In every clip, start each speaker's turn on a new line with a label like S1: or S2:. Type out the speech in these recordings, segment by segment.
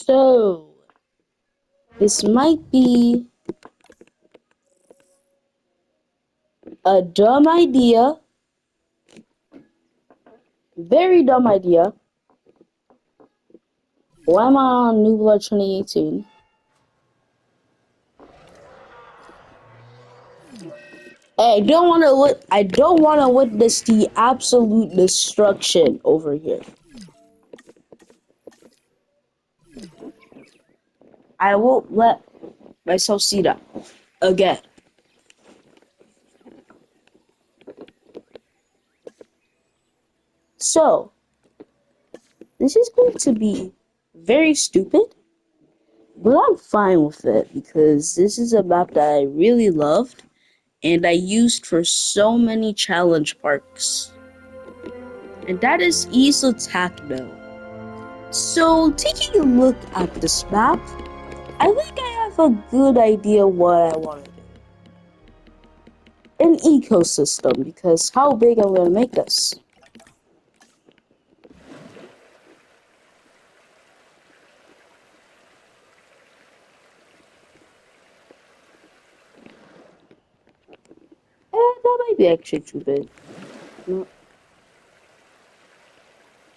S1: So, this might be a dumb idea, very dumb idea. Why am I on New Blood 2018? I don't want to witness the absolute destruction over here. I won't let myself see that again. So, this is going to be very stupid, but I'm fine with it because this is a map that I really loved and I used for so many challenge parks. And that is Isla Tacno. So, taking a look at this map, I think I have a good idea what I want to do. An ecosystem, because how big am I going to make this? That might be actually too big. No,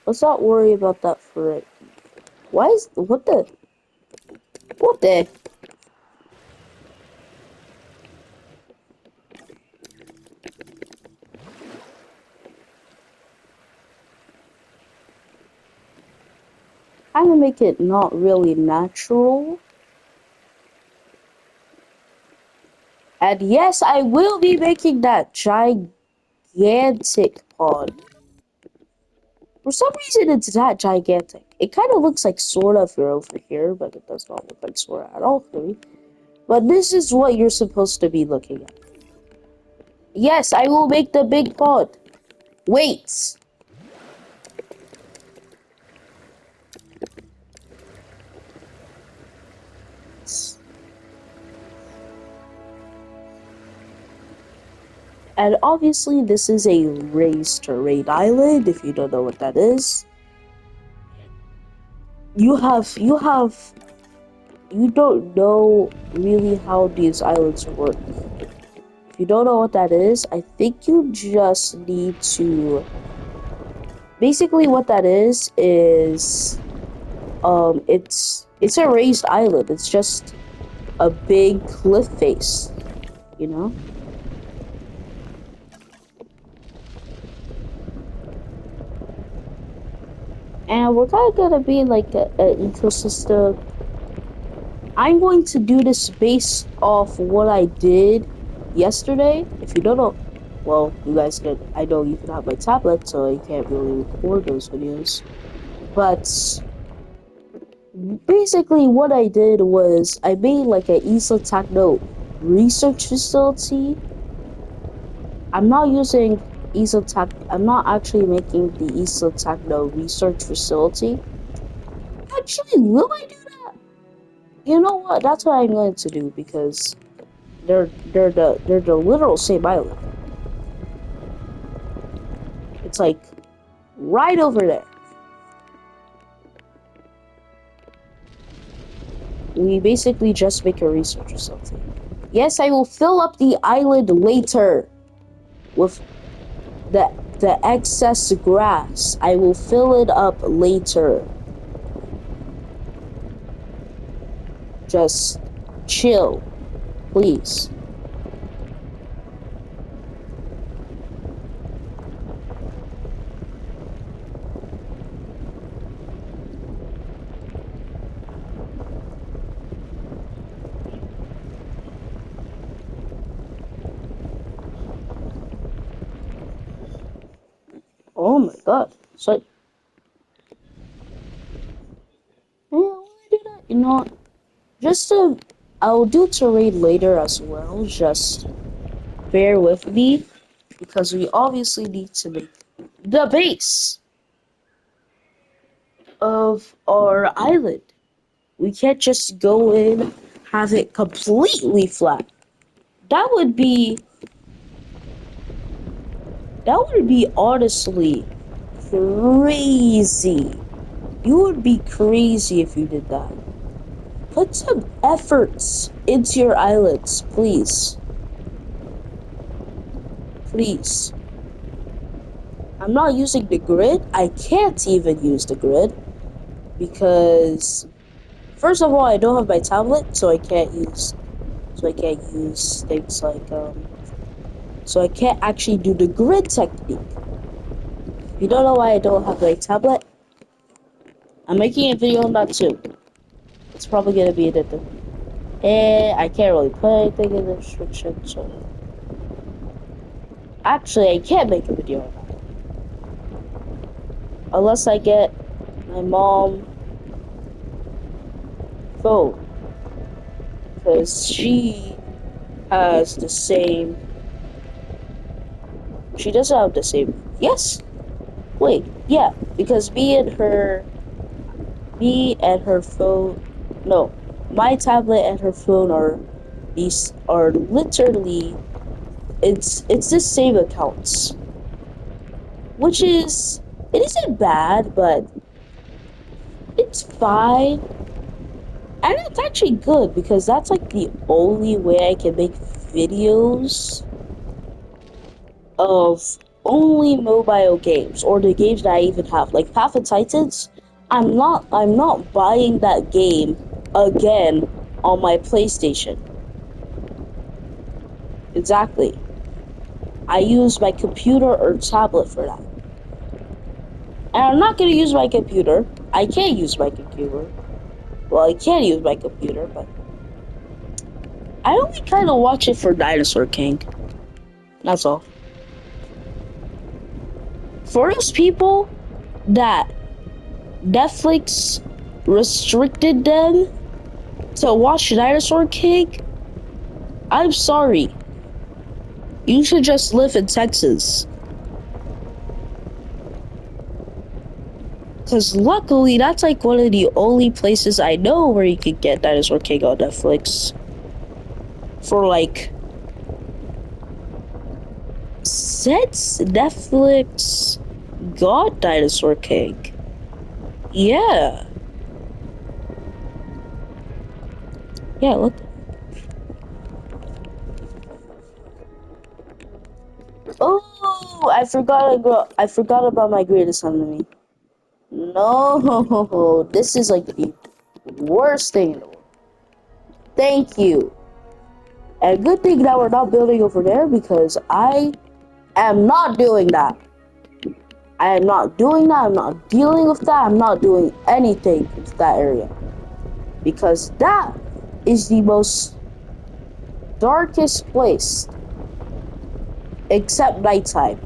S1: let's not worry about that for it. Why is what the what the? I'm gonna make it not really natural. And yes, I will be making that gigantic pond. For some reason, it's that gigantic. It kind of looks like Sora if you're over here, but it does not look like Sora at all for me. But this is what you're supposed to be looking at. Yes, I will make the big pond. Wait. And obviously, this is a raised terrain island. If you don't know what that is, you don't know really how these islands work. If you don't know what that is, I think you just need to. Basically, what that is it's a raised island. It's just a big cliff face, you know. And we're kind of gonna be like an ecosystem. I'm going to do this based off what I did yesterday. If you don't know, well, you guys can. I know you can have my tablet, so you can't really record those videos. But basically, what I did was I made like a Isla Tacno research facility. I'm not using I'm not actually making the Isla Tacno research facility. Actually, will I do that? You know what? That's what I'm going to do because they're the literal same island. It's like right over there. We basically just make a research facility. Yes, I will fill up the island later with the excess grass. I will fill it up later. Just chill, please. Oh my god. So, yeah, why do that? You know, just to, I'll do terrain later as well. Just bear with me because we obviously need to make the base of our island. We can't just go in, have it completely flat. That would be, that would be honestly crazy. You would be crazy if you did that. Put some efforts into your eyelids, please. Please. I'm not using the grid. I can't even use the grid because first of all, I don't have my tablet, so I can't use things like so I can't actually do the grid technique. If you don't know why I don't have my tablet, I'm making a video on that too. It's probably gonna be addictive. And I can't really put anything in the restriction, so actually I can't make a video on that. Unless I get my mom phone. Because has the same she doesn't have the same yes. Wait, yeah, because me and her phone no. My tablet and her phone are literally it's the same accounts. Which is it isn't bad, but it's fine. And it's actually good because that's like the only way I can make videos of only mobile games or the games that I even have. Like Path of Titans, I'm not buying that game again on my PlayStation. Exactly. I use my computer or tablet for that. And I'm not gonna use my computer. I can't use my computer. Well, I can use my computer, but I only kind of watch it for Dinosaur King. That's all. For those people that Netflix restricted them to watch Dinosaur King, I'm sorry. You should just live in Texas. Because luckily, that's like one of the only places I know where you could get Dinosaur King on Netflix. For like, since Netflix got Dinosaur King, yeah. Yeah, look. Oh, I forgot about my greatest enemy. No, this is like the worst thing in the world. Thank you. And good thing that we're not building over there because I am not doing that. I am not doing that. I'm not dealing with that. I'm not doing anything with that area. Because that is the most darkest place except nighttime.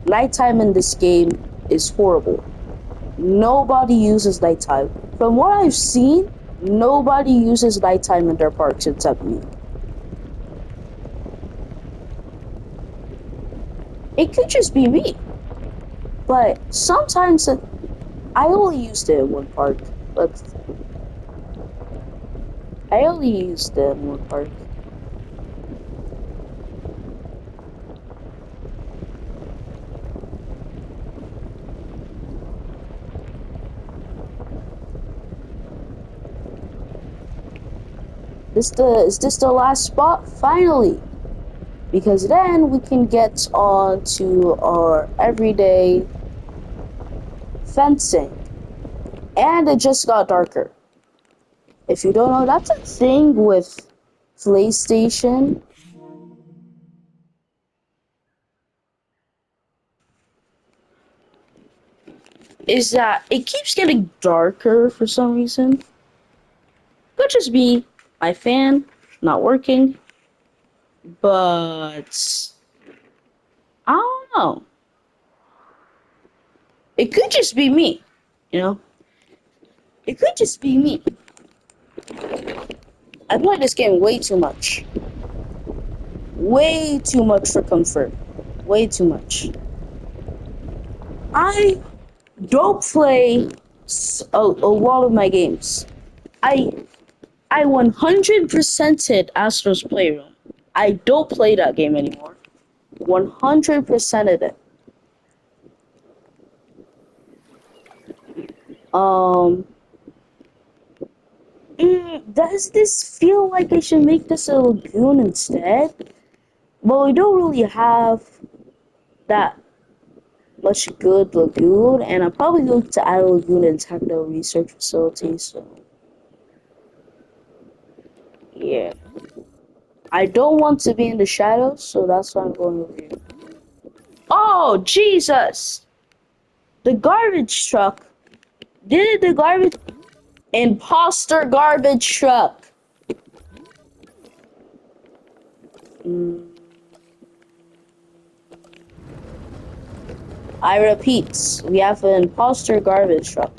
S1: Nighttime in this game is horrible. Nobody uses nighttime. From what I've seen, nobody uses nighttime in their parks except me. It could just be me. But sometimes I only used it in one park. But I only used it in one park. Is this the last spot? Finally! Because then we can get on to our everyday fencing. And it just got darker. If you don't know, that's a thing with PlayStation. Is that it keeps getting darker for some reason. Could just be my fan not working. But I don't know. It could just be me, you know? It could just be me. I play this game way too much. Way too much for comfort. Way too much. I don't play a lot of my games. I I 100%ed Astro's Playroom. I don't play that game anymore. 100%ed it. Um, does this feel like I should make this a lagoon instead? Well, we don't really have that much good lagoon, and I'm probably going to add a lagoon in Tacno research facility. So yeah, I don't want to be in the shadows, so that's why I'm going over here. Oh Jesus! The garbage truck. Did the garbage imposter garbage truck? Mm, I repeat, we have an imposter garbage truck.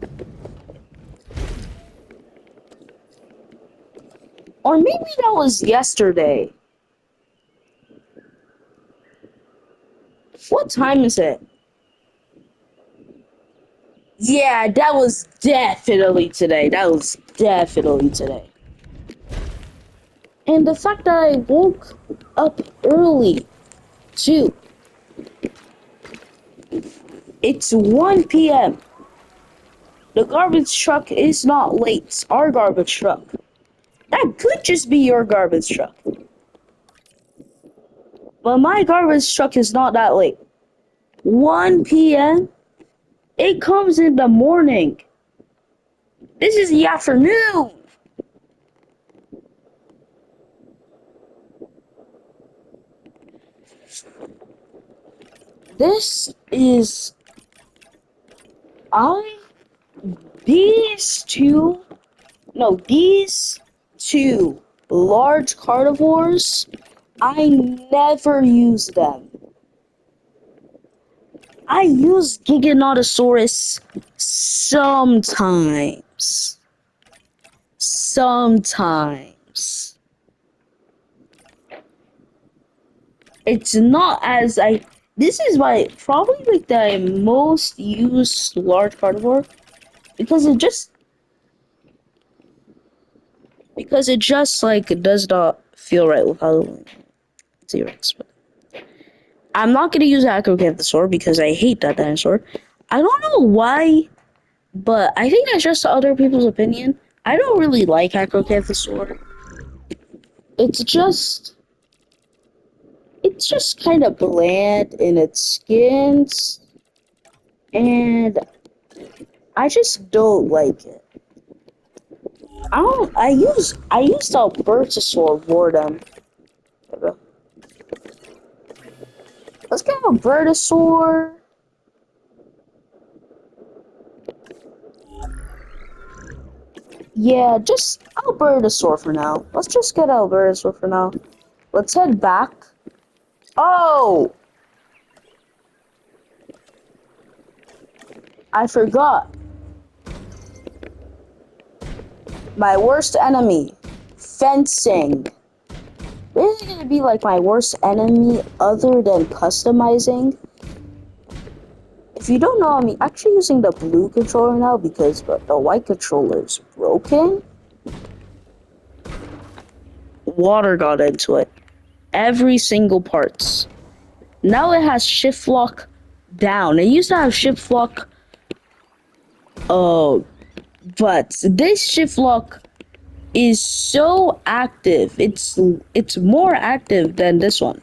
S1: Or maybe that was yesterday. What time is it? Yeah, that was definitely today. That was definitely today. And the fact that I woke up early, too. It's 1 p.m. The garbage truck is not late. It's our garbage truck. That could just be your garbage truck. But my garbage truck is not that late. 1 p.m.? It comes in the morning. This is the afternoon. This is I these two no these two large carnivores, I never use them. I use Giganotosaurus sometimes. Sometimes. It's not as I. This is my probably like the most used large carnivore because it just like does not feel right with Halloween T-Rex. But I'm not gonna use Acrocanthosaur because I hate that dinosaur. I don't know why, but I think that's just other people's opinion. I don't really like Acrocanthosaur. It's just kind of bland in its skins, and I just don't like it. I don't. I used Albertosaur Boredom. Let's get Albertosaur. Yeah, just Albertosaur for now. Let's just get Albertosaur for now. Let's head back. Oh, I forgot. My worst enemy, fencing. This is gonna be like my worst enemy other than customizing. If you don't know, I'm actually using the blue controller now because the white controller is broken. Water got into it. Every single parts. Now it has shift lock down. It used to have shift lock. Oh, but this shift lock is so active. It's more active than this one.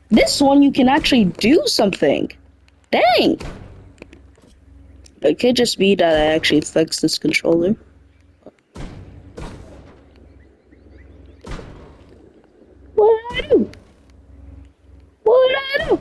S1: This one you can actually do something. Dang! It could just be that I actually fixed this controller. What did I do? What did I do?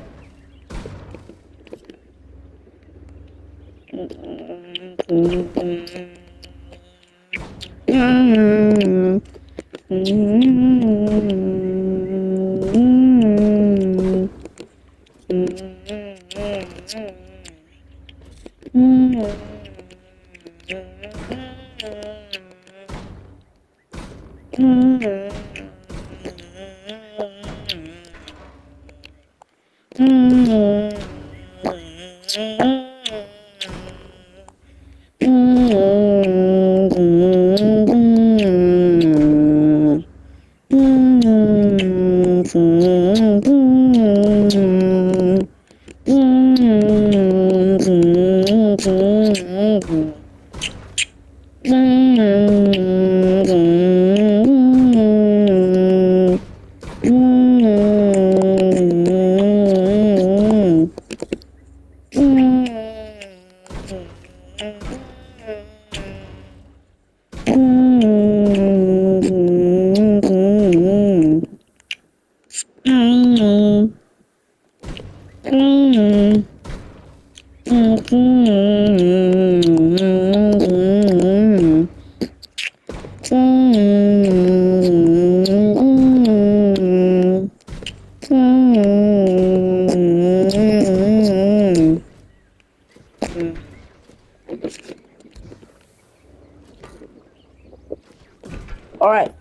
S1: Alright,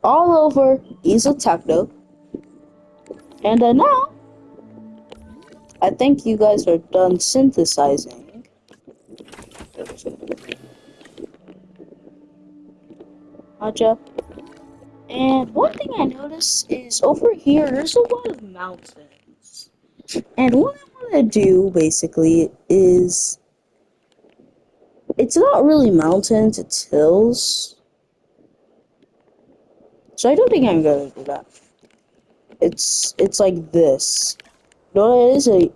S1: all over easel Tacno. And now, I think you guys are done synthesizing. Aja. And one thing I noticed is over here, there's a lot of mountains. And what I want to do, basically, is... It's not really mountains, it's hills. So I don't think I'm gonna do that. It's like this. No, it is a...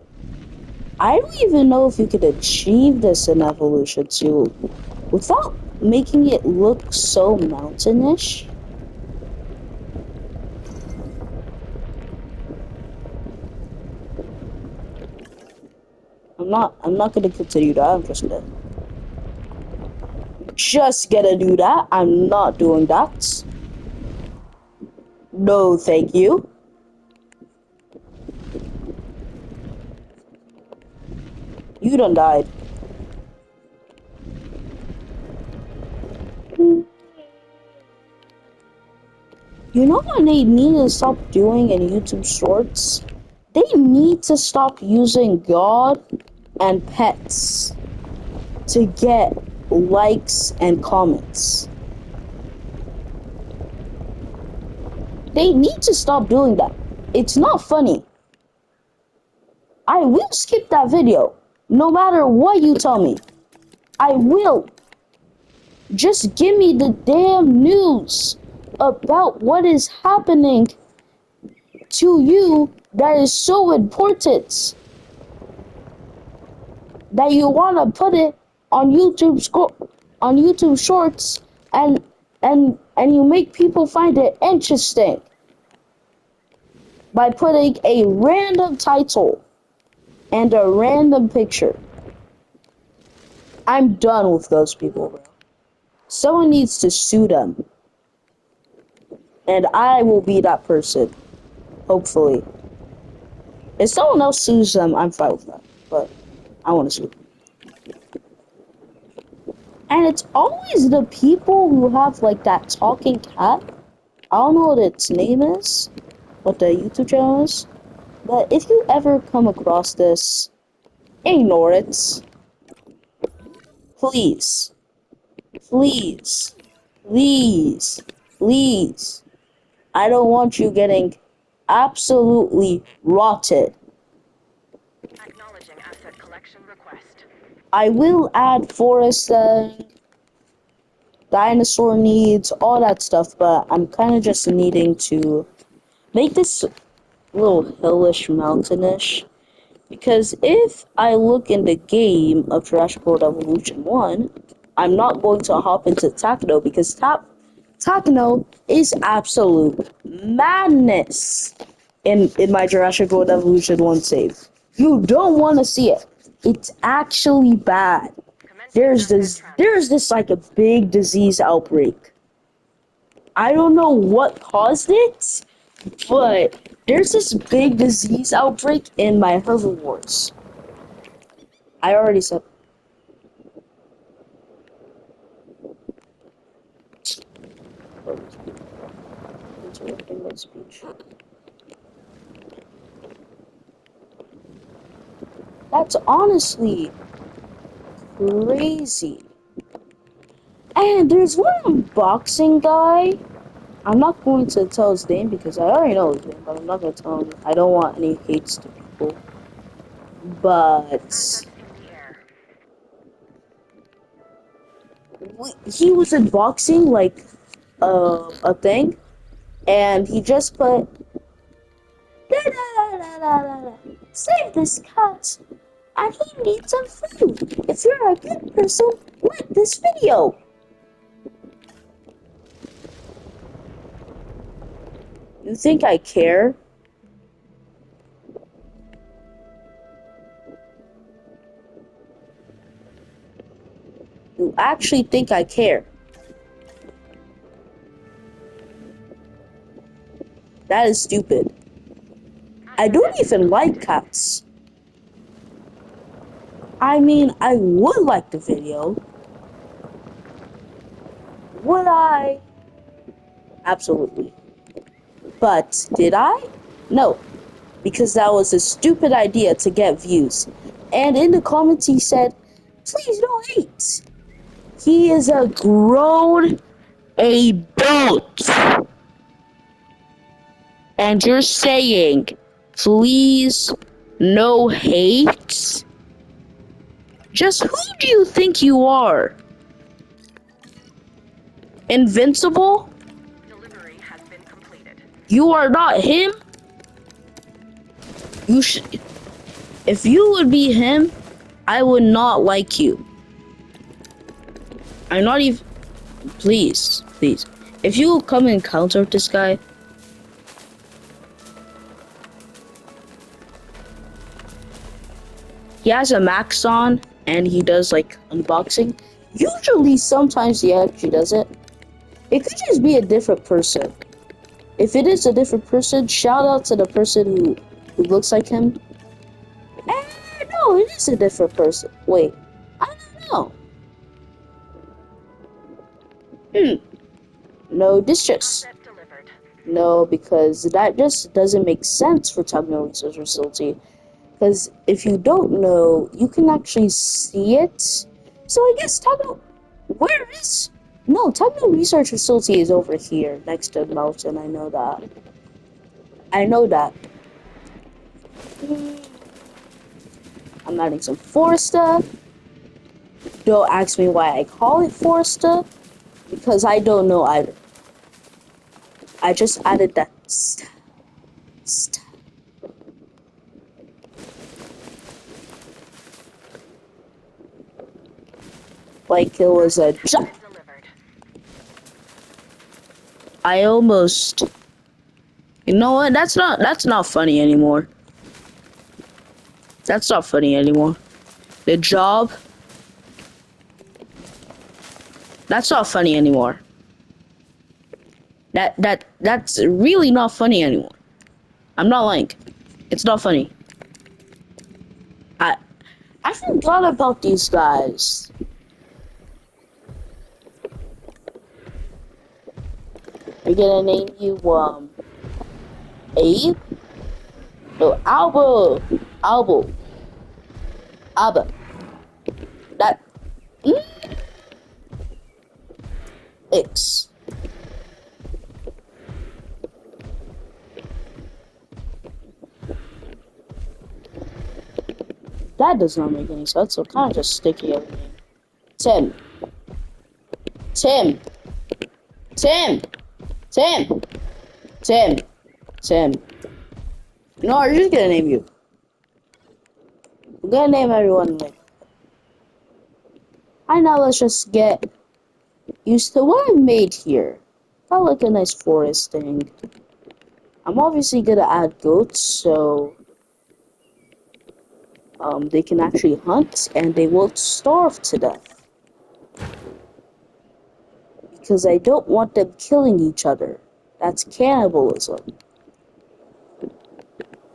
S1: I don't even know if you could achieve this in Evolution 2 without making it look so mountainish. I'm not gonna continue that. I'm just gonna do that. I'm not doing that. No, thank you. You done died. You know what they need to stop doing in YouTube Shorts? They need to stop using God and pets to get likes and comments. They need to stop doing that. It's not funny. I will skip that video, no matter what you tell me. I will. Just give me the damn news about what is happening to you that is so important that you want to put it on on YouTube Shorts and you make people find it interesting by putting a random title and a random picture. I'm done with those people, bro. Someone needs to sue them, and I will be that person. Hopefully, if someone else sues them, I'm fine with that. But I want to sue them. And it's always the people who have like that talking cat. I don't know what its name is, what the YouTube channel is. But if you ever come across this, ignore it. Please. Please. Please. Please. I don't want you getting absolutely rotted.
S2: Acknowledging asset collection request.
S1: I will add forest dinosaur needs, all that stuff, but I'm kind of just needing to make this little hillish, mountainish. Because if I look in the game of Jurassic World Evolution 1, I'm not going to hop into Tacno because Tacno is absolute madness in my Jurassic World Evolution 1 save. You don't want to see it. It's actually bad. There's this like a big disease outbreak. I don't know what caused it, but there's this big disease outbreak in my herbivores. I already said interrupting my speech. That's honestly crazy. And there's one unboxing guy. I'm not going to tell his name because I already know his name, but I'm not going to tell him. I don't want any hates to people. But he was unboxing like a thing, and he just put da, da, da, da, da, da, da. Save this cat, and he needs some food. If you're a good person, like this video. You think I care? You actually think I care? That is stupid. I don't even like cats. I mean, I would like the video. Would I? Absolutely. But did I? No, because that was a stupid idea to get views. And in the comments he said, please don't hate. He is a grown adult. And you're saying, please no hate? Just who do you think you are? Invincible?
S2: Delivery has been completed.
S1: You are not him? You should. If you would be him, I would not like you. I'm not even. Please, please. If you come and encounter with this guy, he has a max on and he does like unboxing. Usually, sometimes he actually does it. It could just be a different person. If it is a different person, shout out to the person who looks like him. Eh, no, it is a different person. Wait, I don't know. No, this just
S2: Asset delivered.
S1: no, because that just doesn't make sense for Tacno Research Facility. Because if you don't know, you can actually see it. So I guess Tacno, where is? No, Tacno Research Facility is over here next to the mountain. I know that. I know that. I'm adding some Foresta. Don't ask me why I call it Foresta, because I don't know either. I just added that like it was a job.
S2: Delivered.
S1: I almost. You know what? That's not funny anymore. That's not funny anymore. The job. That's not funny anymore. That's really not funny anymore. I'm not lying. It's not funny. I I forgot about these guys. We're gonna name you Abe? No, Albo. Albo. Abba. That X. That does not make any sense, so kind of just sticky everything. Tim. Tim. Tim. Tim. Tim. Tim. No, we're just gonna name you. We're gonna name everyone like. Alright, now let's just get used to what I made here. Got like a nice forest thing. I'm obviously gonna add goats so they can actually hunt and they won't starve to death. Because I don't want them killing each other. That's cannibalism.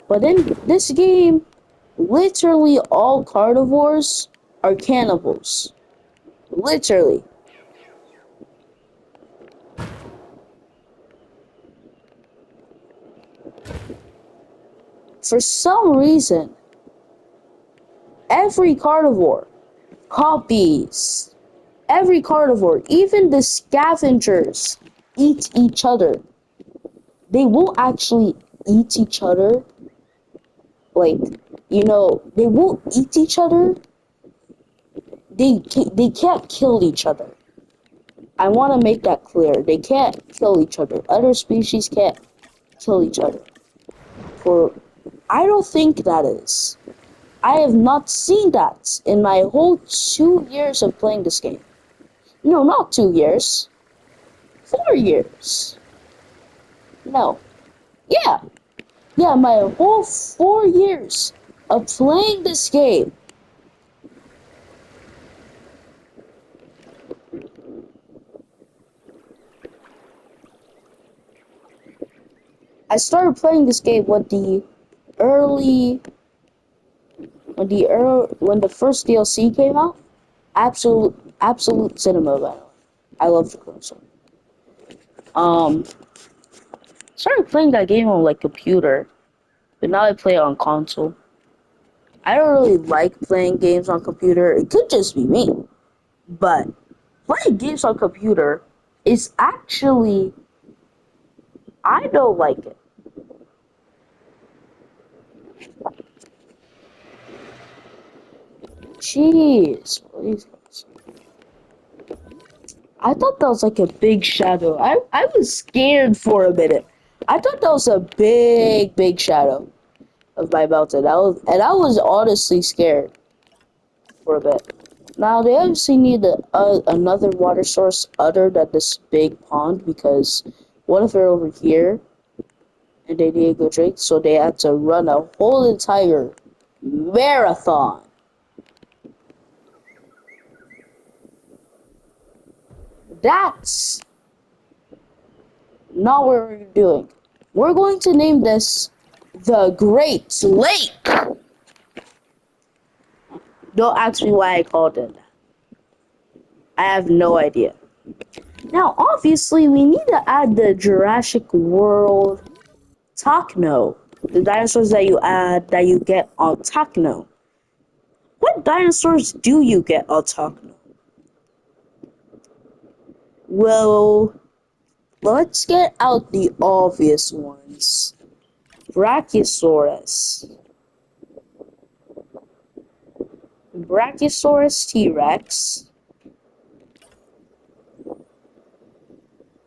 S1: But in this game, literally all carnivores are cannibals. Literally. For some reason, every carnivore copies. Every carnivore, even the scavengers, eat each other. They won't actually eat each other. Like, they won't eat each other. They can't kill each other. I want to make that clear. They can't kill each other. Other species can't kill each other. For I don't think that is. I have not seen that in my whole 2 years of playing this game. No, not 2 years. 4 years. No. Yeah. Yeah, my whole 4 years of playing this game. I started playing this game early when the first DLC came out. Absolute cinema battle. I love the console. Um, started playing that game on like computer, but now I play it on console. I don't really like playing games on computer. It could just be me, but playing games on computer is actually I don't like it. Jeez, please. I thought that was like a big shadow. I was scared for a minute. I thought that was a big shadow of my mountain. I was honestly scared for a bit. Now they obviously need another water source other than this big pond because what if they're over here and they need a good drink? So they had to run a whole entire marathon. That's not what we're doing. We're going to name this the Great Lake. Don't ask me why I called it that. I have no idea. Now, obviously, we need to add the Jurassic World Tacno. The dinosaurs that you add, that you get on Tacno. What dinosaurs do you get on Tacno? Well, let's get out the obvious ones. Brachiosaurus. Brachiosaurus T-Rex.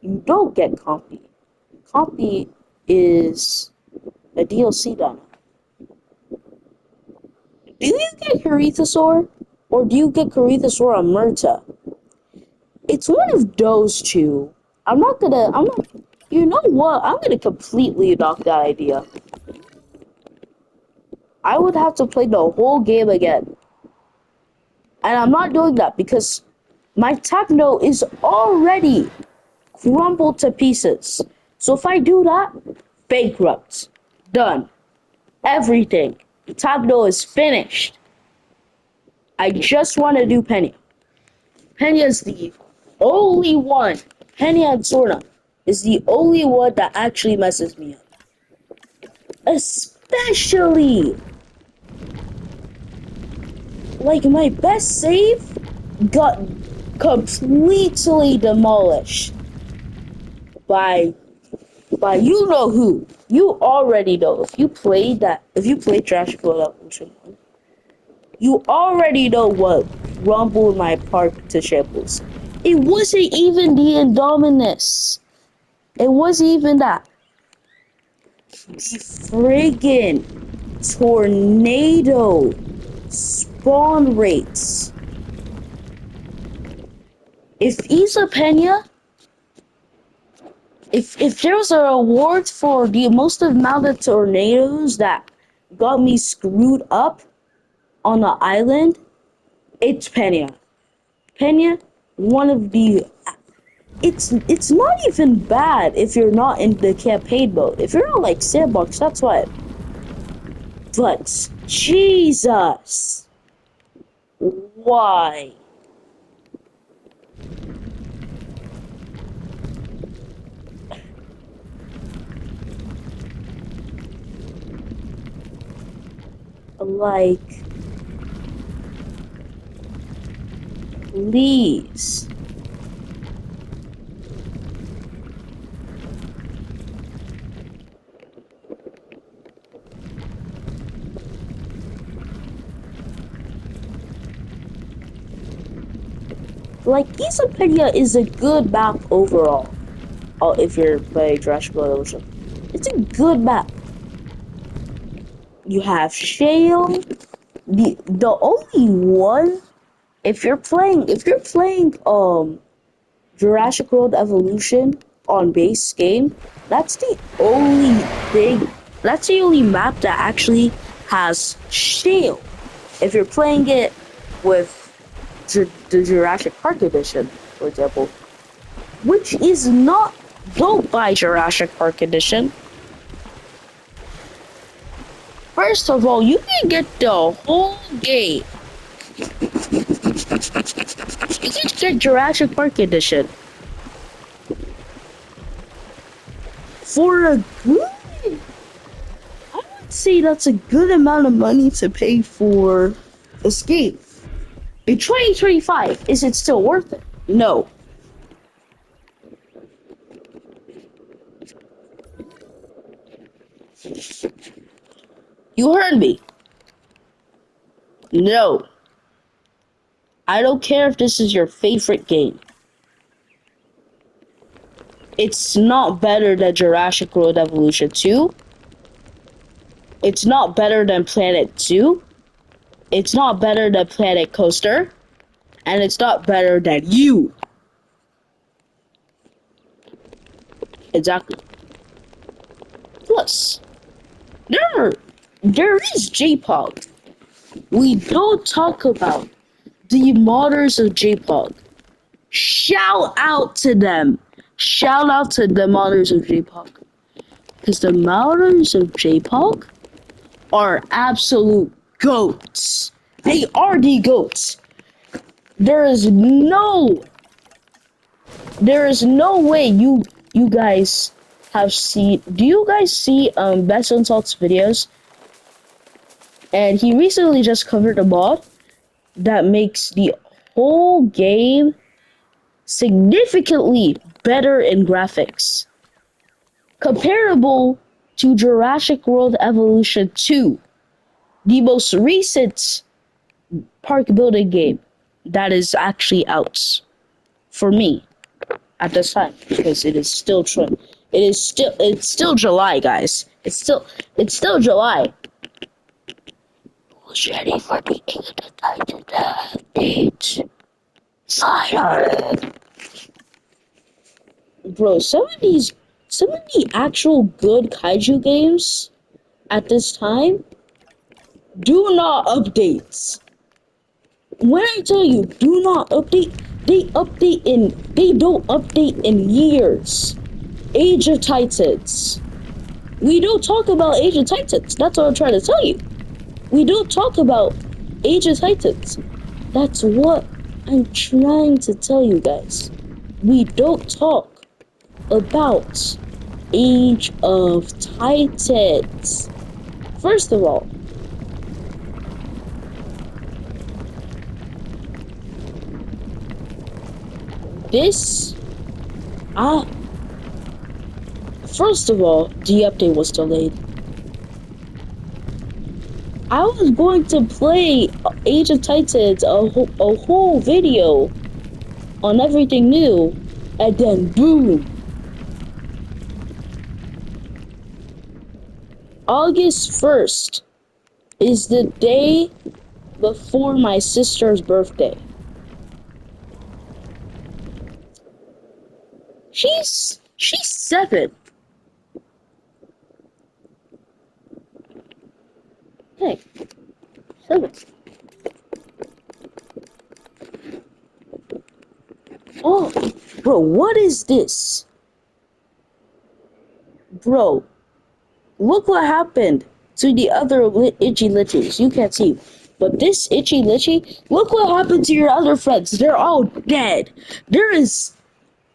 S1: You don't get Compy. Compy is a DLC dino. Do you get Corythosaur? Or do you get Corythosaur on Murta? It's one of those two. I'm not, you know what? I'm gonna completely adopt that idea. I would have to play the whole game again. And I'm not doing that because my Tacno is already crumbled to pieces. So if I do that, bankrupt. Done. Everything. The Tacno is finished. I just want to do Penny. Penny is the only one. Penny and Sorna is the only one that actually messes me up. Especially, like, my best save got completely demolished by you know who. You already know. If you played Jurassic World Evolution 1, you already know what rumbled my park to shambles. It wasn't even the Indominus. It wasn't even that. The friggin' tornado spawn rates. If Isa Pena, if there was a award for the most amount of tornadoes that got me screwed up on the island, it's Pena. Pena, one of the it's not even bad if you're not in the campaign mode. If you're not like sandbox, that's what. But Jesus, why? Like, please. Like, Isapenia is a good map overall. Oh, if you're playing Jurassic World Evolution. It's a good map. You have Shale. The only one if you're playing Jurassic World Evolution on base game, that's the only thing that's the only map that actually has Shale. If you're playing it with the Jurassic Park edition, for example, which is not built by Jurassic Park edition. First of all, you can get the whole game You can get Jurassic Park edition for a good. I would say that's a good amount of money to pay for Escape. In 2025, is it still worth it? No. You heard me. No. I don't care if this is your favorite game. It's not better than Jurassic World Evolution 2. It's not better than Planet 2. It's not better than Planet Coaster. And it's not better than you. Exactly. Plus, there is J-Pog. We don't talk about the modders of J-Pog. Shout out to them. Shout out to the modders of J-Pog. Because the modders of J-Pog are absolute goats. They are the goats. There is no way you guys have seen. Do you guys see Best Insults videos? And he recently just covered a mod that makes the whole game significantly better in graphics, comparable to Jurassic World Evolution 2, the most recent park building game that is actually out for me at this time, because it is still it's still July, guys. It's still July. Who's ready for the update? Fire! Bro, some of the actual good kaiju games at this time do not update. When I tell you do not update, they don't update in years. Age of Titans. We don't talk about Age of Titans. That's what I'm trying to tell you. We don't talk about Age of Titans. That's what I'm trying to tell you guys. We don't talk about Age of Titans. First of all, this, first of all, the update was delayed. I was going to play Age of Titans, a whole video on everything new, and then boom. August 1st is the day before my sister's birthday. She's 7. Hey, 7. Oh, bro, what is this? Bro, look what happened to the other itchy litchies. You can't see. But this itchy litchy, look what happened to your other friends. They're all dead. There is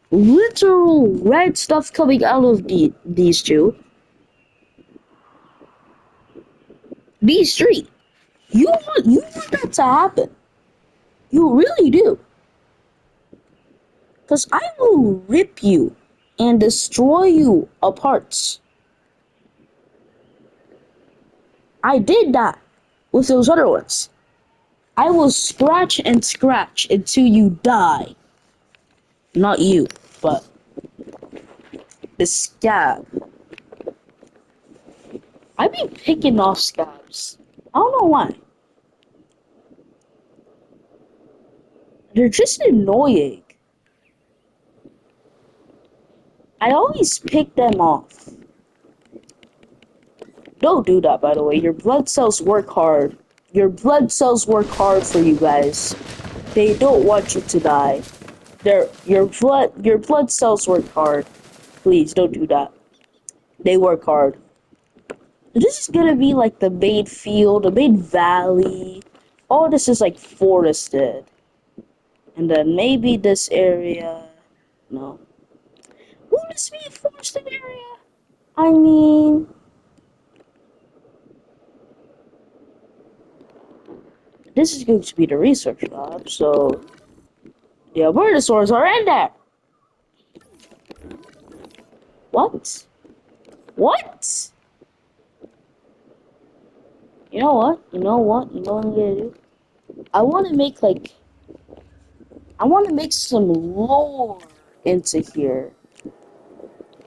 S1: literal red stuff coming out of these two. These three. You want that to happen. You really do. Because I will rip you and destroy you apart. I did that with those other ones. I will scratch and scratch until you die. Not you, but the scab. I've been picking off scabs. I don't know why. They're just annoying. I always pick them off. Don't do that, by the way. Your blood cells work hard. Your blood cells work hard for you guys. They don't want you to die. Your blood cells work hard. Please don't do that. They work hard. This is gonna be like the main field, the main valley. All this is like forested. And then maybe this area. No. Will this be a forested area? I mean, this is going to be the research lab, so the Albertosaurs are in there. What? What? You know what? You know what? You know what I'm gonna do? I want to make like I want to make some lore into here.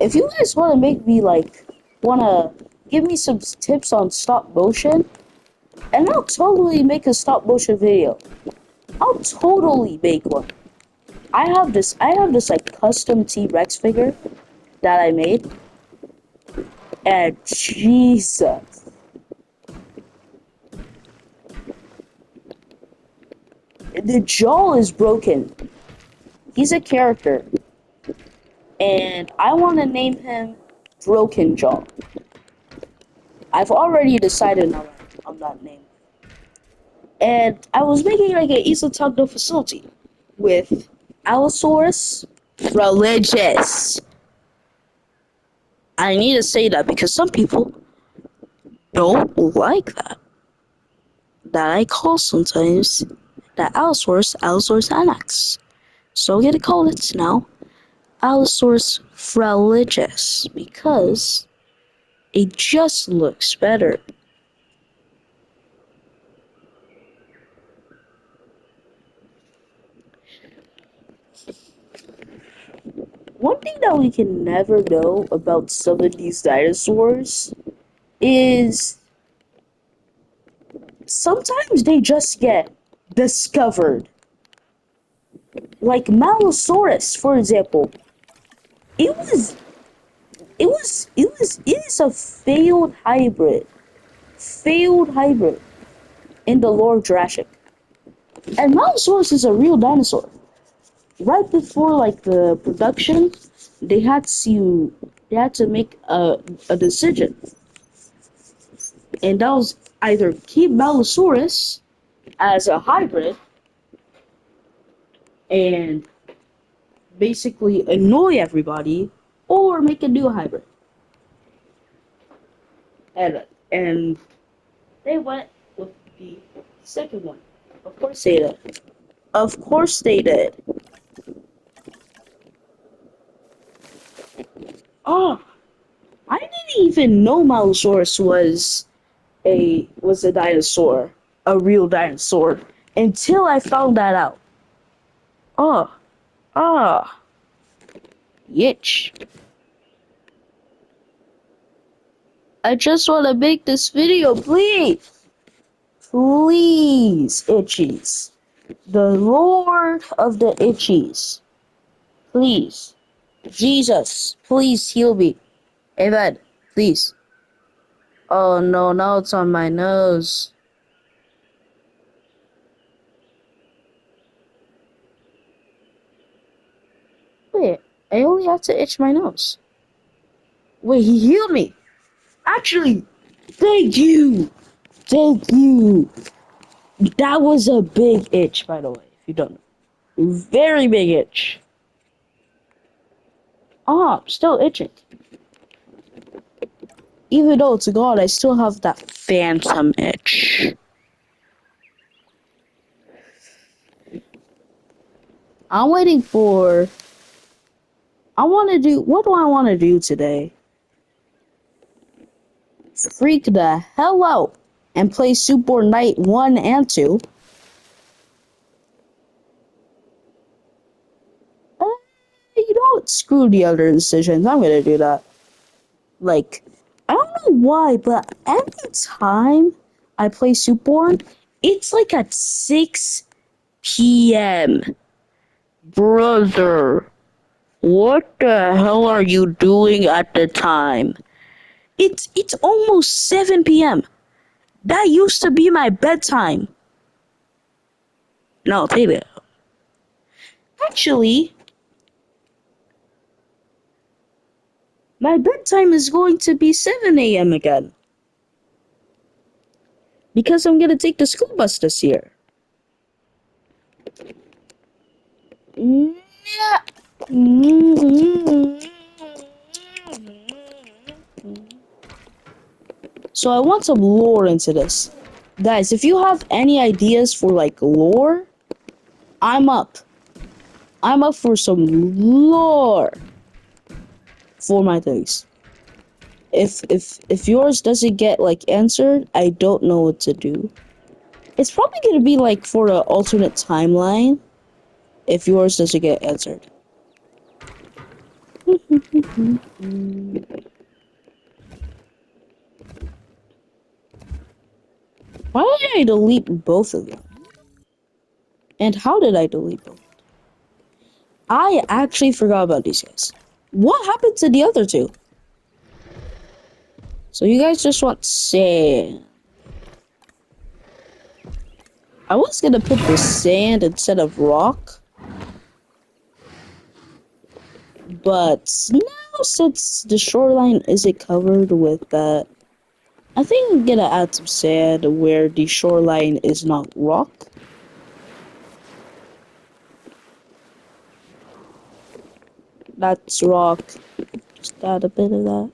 S1: If you guys want to make me like want to give me some tips on stop motion, and I'll totally make a stop motion video. I'll totally make one. I have this like custom T-Rex figure that I made, and Jesus, the jaw is broken. He's a character, and I want to name him Broken Jaw. I've already decided on that name. And I was making like an Tacno facility with Allosaurus religious. I need to say that because some people don't like that I call sometimes that Allosaurus annex. So I'm gonna call it now Allosaurus religious because it just looks better. One thing that we can never know about some of these dinosaurs is sometimes they just get discovered. Like Malosaurus, for example, it was it is a failed hybrid in the lore of Jurassic. And Malosaurus is a real dinosaur. Right before like the production, they had to make a decision, and that was either keep Malosaurus as a hybrid and basically annoy everybody, or make a new hybrid. And they went with the second one. Of course they did. Of course they did. Oh, I didn't even know Malosaurus was a dinosaur, a real dinosaur, until I found that out. Oh, ah, yitch. I just want to make this video, please. Please, itchies. The Lord of the itchies. Please. Jesus, please heal me. Amen. Please. Oh no, now it's on my nose. Wait, I only have to itch my nose. Wait, he healed me. Actually, thank you. Thank you. That was a big itch, by the way, if you don't know. Very big itch. Ah, I'm still itching. Even though it's gone, I still have that phantom itch. I'm waiting for. What do I want to do today? Freak the hell out and play Super Night 1 and 2. You know what? Screw the other decisions. I'm gonna do that. Like, I don't know why, but every time I play Super, it's like at 6 p.m. Brother, what the hell are you doing at the time? It's almost 7 p.m. That used to be my bedtime. No, baby. Actually, my bedtime is going to be 7 a.m. again. Because I'm gonna take the school bus this year. Yeah. So I want some lore into this. Guys, if you have any ideas for like lore, I'm up. I'm up for some lore for my things. If yours doesn't get like answered, I don't know what to do. It's probably gonna be like for an alternate timeline if yours doesn't get answered. Why did I delete both of them? And how did I delete both? I actually forgot about these guys. What happened to the other two? So you guys just want sand. I was gonna put the sand instead of rock. But now since the shoreline isn't covered with that, I think I'm gonna add some sand where the shoreline is not rock. That's rock. Just add a bit of that.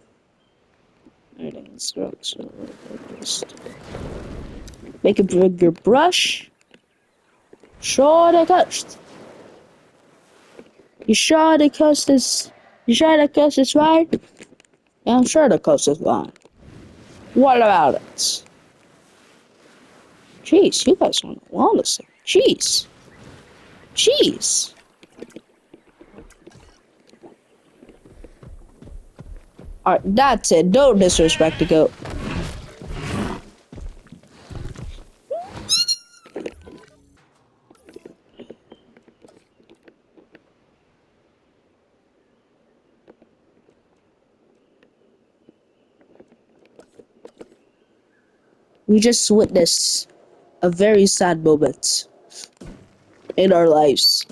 S1: Everything's rock, so just make a bigger brush. Sure the coast. You sure the coast is you sure the coast is right? Yeah, I'm sure the coast is fine. What about it? Jeez, you guys want to honestly. Jeez. Jeez. Alright, that's it. Don't disrespect the goat. We just witnessed a very sad moment in our lives.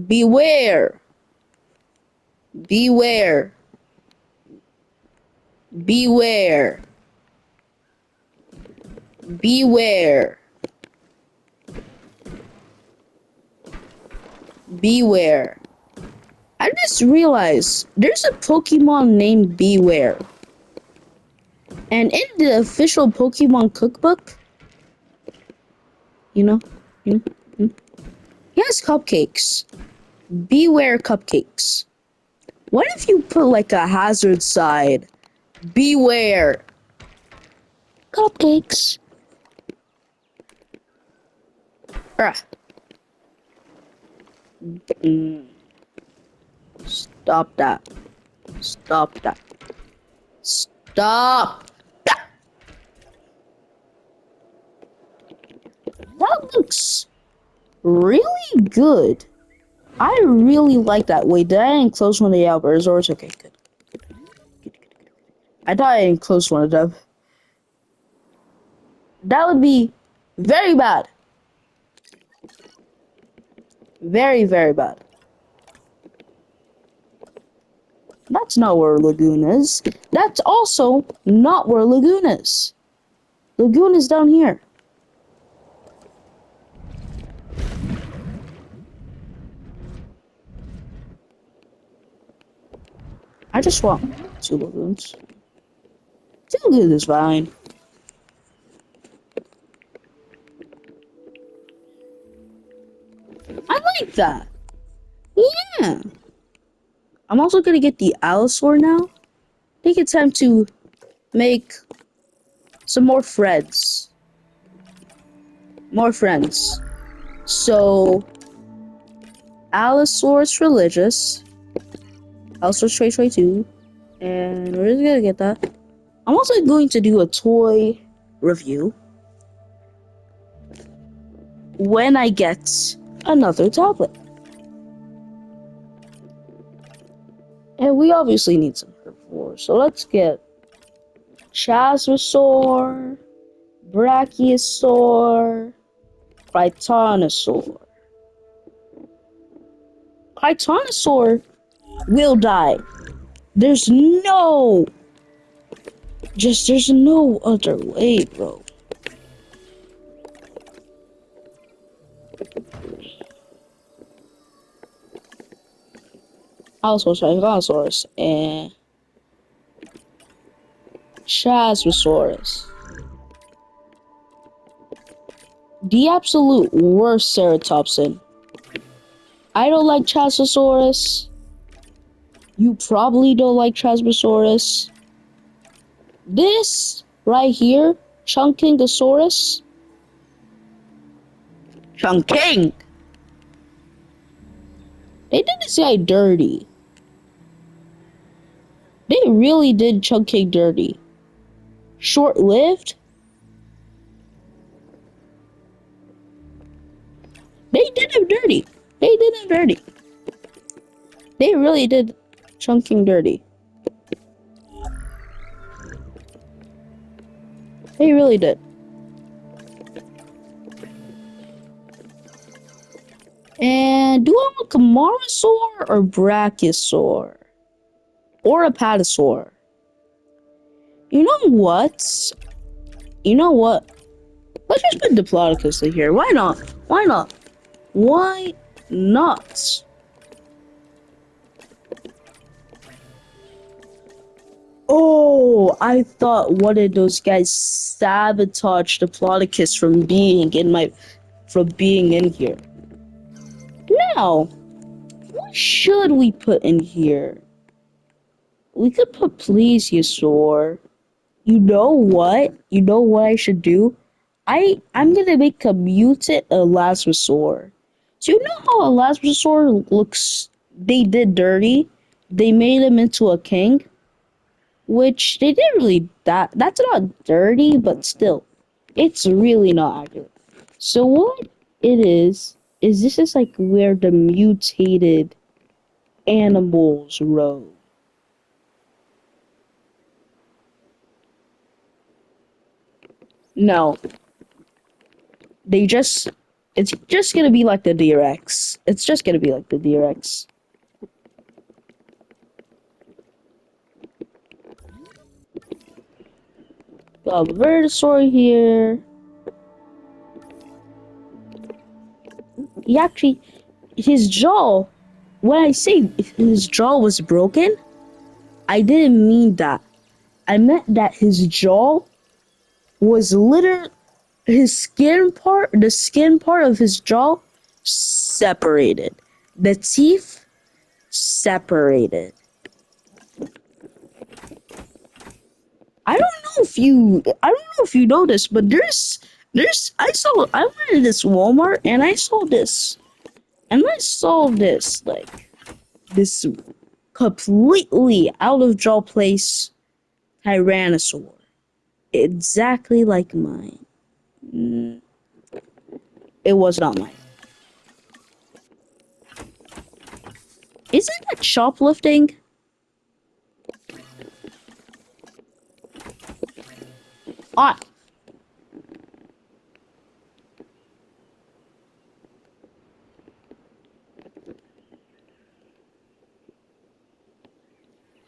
S1: Beware. Beware. Beware. Beware. Beware. I just realized there's a Pokemon named Beware. And in the official Pokemon cookbook, you know, you know, you know, he has cupcakes. Beware cupcakes. What if you put like a hazard side? Beware cupcakes. Ah. Mm, stop that. Stop that. Stop. That. That looks really good. I really like that. Wait, did I enclose one of the Albertors? Okay, good. I thought I enclosed one of them. That would be very bad. Very, very bad. That's not where Lagoon is. That's also not where Lagoon is. Lagoon is down here. I just want two Lagoons. Two Lagoons is fine. I like that. Yeah. I'm also gonna get the Allosaur now. I think it's time to make some more friends. More friends. So, Allosaurus religious. Allosaurus 2022. And we're just gonna get that. I'm also going to do a toy review when I get another tablet. And we obviously need some herbivores. So let's get Chasmosaur, Brachiosaur, Tritanosaur. Titanosaur will die. There's no, there's no other way, bro. Also, Tyrannosaurus and Chasmosaurus. The absolute worst ceratopsin. I don't like Chasmosaurus. You probably don't like Chasmosaurus. This right here, Chunkingosaurus. Chunking! They did this guy dirty. They really did Chunking dirty. Short lived? They did him dirty. They did him dirty. They really did Chunking dirty. They really did. And do I want Camarasaur or Brachiosaur? Or a Patasaur? You know what? You know what? Let's just put Diplodocus in here. Why not? Why not? Why not? Oh, I thought one of those guys sabotaged Diplodocus from being in here. Now, what should we put in here? We could put Plesiosaur. You know what? You know what I should do? I'm gonna make a mutant Elasmosaur. So you know how Elasmosaur looks? They did dirty. They made him into a king, which they didn't really. That's not dirty, but still, it's really not accurate. So what it is this is like where the mutated animals roam. No, they just. It's just gonna be like the D-Rex. It's just gonna be like the D-Rex. Got a Vertosaur here. He actually, his jaw. When I say his jaw was broken, I didn't mean that. I meant that his jaw was literally the skin part of his jaw separated. The teeth separated. I don't know if you know this, but I went to this Walmart and I saw this like this completely out of jaw place Tyrannosaur. Exactly like mine. Mm, it was not mine. Isn't that shoplifting? I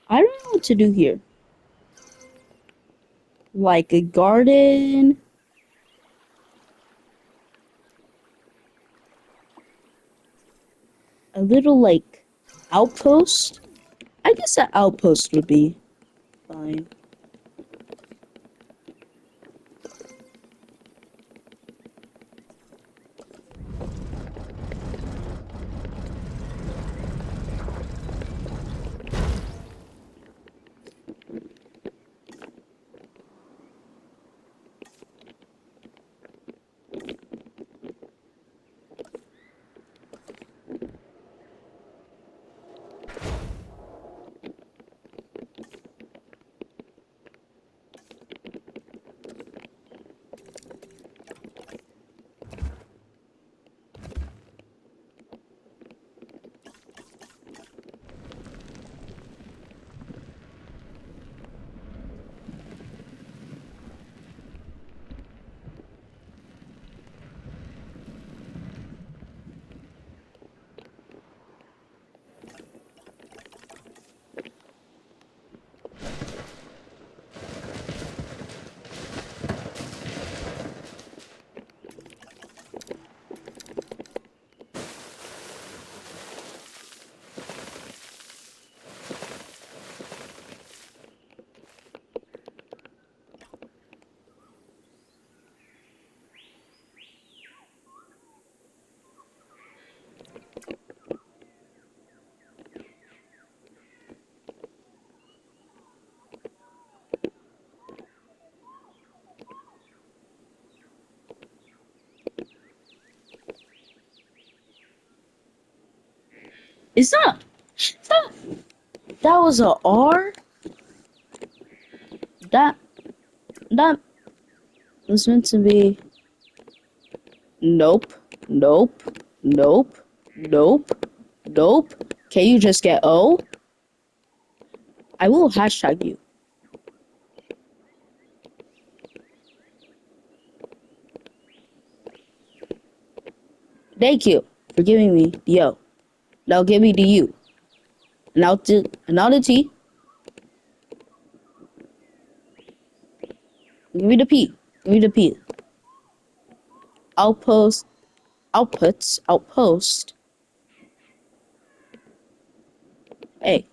S1: I don't know what to do here. Like a garden, a little like outpost. I guess that outpost would be fine. Is that that was a R? That that was meant to be. Nope. Nope. Nope. Nope. Nope. Can you just get O? I will hashtag you. Thank you for giving me the O. Now give me the U. Now the T. Give me the P. Give me the P. Outpost. Outputs. Outpost. A.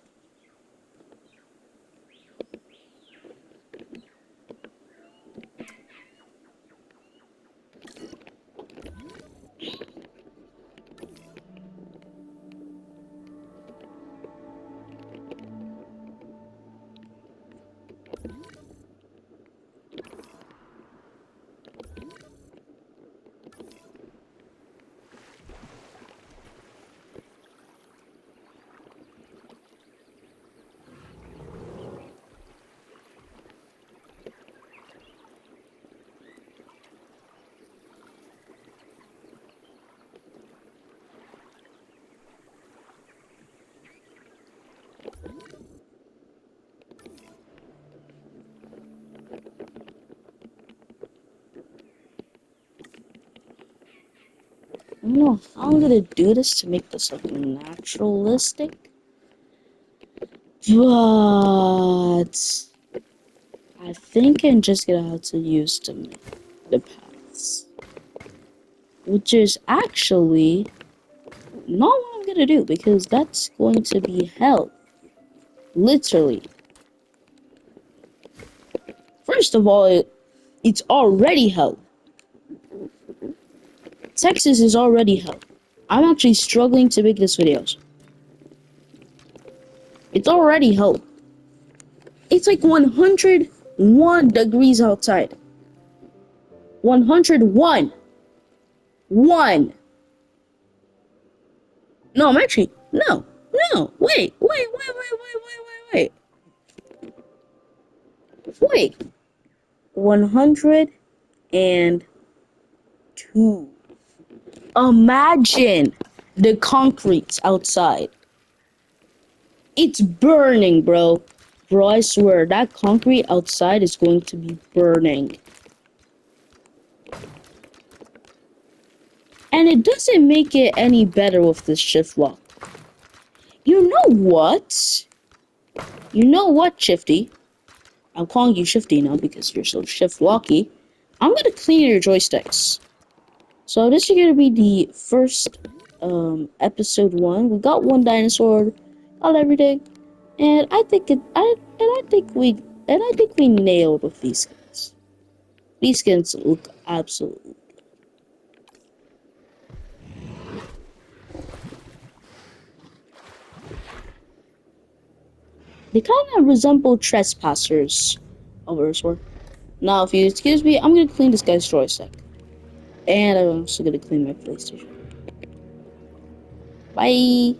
S1: I don't know how I'm gonna do this to make this look naturalistic, but I think I'm just gonna have to use the paths, which is actually not what I'm gonna do because that's going to be hell, literally. First of all, it's already hell. Texas is already hell. I'm actually struggling to make this video. It's already hell. It's like 101 degrees outside. 101. One. No, I'm actually no, no. Wait. 102. Imagine the concrete outside. It's burning, bro. Bro, I swear that concrete outside is going to be burning. And it doesn't make it any better with this shift lock. You know what? You know what, Shifty? I'm calling you Shifty now because you're so shift locky. I'm gonna clean your joysticks. So this is gonna be the first episode 1. We got one dinosaur, got everything, and I think we nailed with these skins. These skins look absolutely. They kind of resemble trespassers of Earthsworth. Now, if you excuse me, I'm gonna clean this guy's joystick. And I'm also gonna clean my PlayStation. Bye!